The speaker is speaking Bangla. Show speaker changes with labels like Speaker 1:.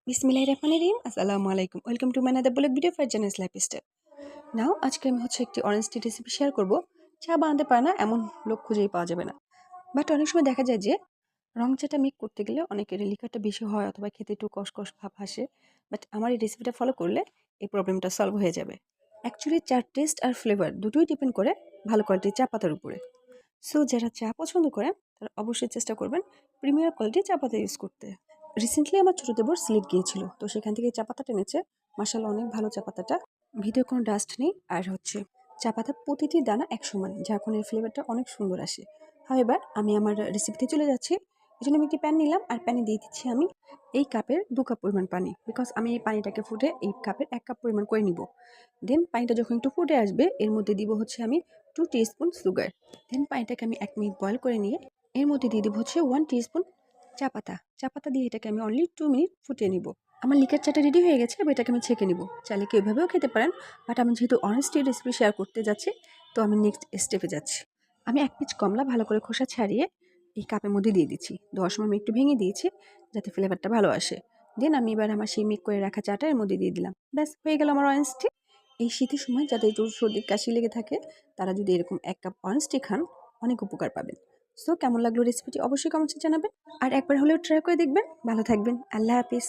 Speaker 1: বিসমিল্লাহির রহমানির রহিম। আসসালামু আলাইকুম। Welcome to my another blog video for Jharna's lifestyle. Now আজকে আমি একটি অরেঞ্জ টি রেসিপি শেয়ার করব। চা বানাতে পারে না এমন লোক খুঁজেই পাওয়া যাবে না। বাট অনেক সময় দেখা যায় যে রং চাটা মেক করতে গেলে অনেকের লিকারটা বেশি হয় অথবা খেতে একটু কষকষ ভাব আসে। বাট আমার এই রেসিপিটা ফলো করলে এই প্রবলেমটা সলভ হয়ে যাবে। অ্যাকচুয়ালি চার টেস্ট আর ফ্লেভার দুটোই ডিপেন্ড করে ভালো কোয়ালিটির চা পাতার উপরে। সো যারা চা পছন্দ করেন তারা অবশ্যই চেষ্টা করবেন প্রিমিয়ার কোয়ালিটির চা পাতা ইউজ করতে। রিসেন্টলি আমার ছোটো দেবর সিলেট গিয়েছিল, তো সেখান থেকে চা পাতাটা এনেছে। মাশাআল্লাহ অনেক ভালো চা পাতাটা, ভিতরে কোনো ডাস্ট নেই। আর চা পাতা প্রতিটি দানা এক সমান, যার কারণে এর ফ্লেভারটা অনেক সুন্দর আসে। এবার আমি আমার রেসিপিতে চলে যাচ্ছি। এই জন্য আমি একটি প্যান নিলাম আর প্যানে দিয়ে দিচ্ছি আমি এই কাপের 2 কাপ পরিমাণ পানি, বিকজ আমি এই পানিটাকে ফুটে এই কাপের 1 কাপ পরিমাণ করে নিব। দেন পানিটা যখন একটু ফুটে আসবে এর মধ্যে দিব আমি 2 টিস্পুন সুগার। দেন পানিটাকে আমি 1 মিনিট বয়েল করে নিয়ে এর মধ্যে দিয়ে দেবো 1 টিস্পুন চা পাতা দিয়ে এটাকে আমি অনলি 2 মিনিট ফুটিয়ে নিব। আমার লিকার চাটা রেডি হয়ে গেছে, এবার এটাকে আমি ছেঁকে নিব। চাইলে কেউ এভাবেও খেতে পারেন, বাট আমি যেহেতু অরেঞ্জ টি রেসিপি শেয়ার করতে যাচ্ছি, তো আমি নেক্সট স্টেপে যাচ্ছি। আমি 1 পিস কমলা ভালো করে খোসা ছাড়িয়ে এই কাপের মধ্যে দিয়ে দিচ্ছি। দেওয়ার সময় আমি একটু ভেঙে দিয়েছি যাতে ফ্লেভারটা ভালো আসে। দেন আমি এবার আমার সেই মেক করে রাখা চাটা এর মধ্যে দিয়ে দিলাম। ব্যাস হয়ে গেল আমার অরেঞ্জ টি। এই শীতের সময় যাদের একটু সর্দি কাশি লেগে থাকে তারা যদি এরকম 1 কাপ অরেঞ্জ টি খান অনেক উপকার পাবেন। সো কেমন লাগলো রেসিপিটি অবশ্যই কমেন্টসে জানাবেন, আর একবার হলেও ট্রাই করে দেখবেন। ভালো থাকবেন। আল্লাহ হাফিজ।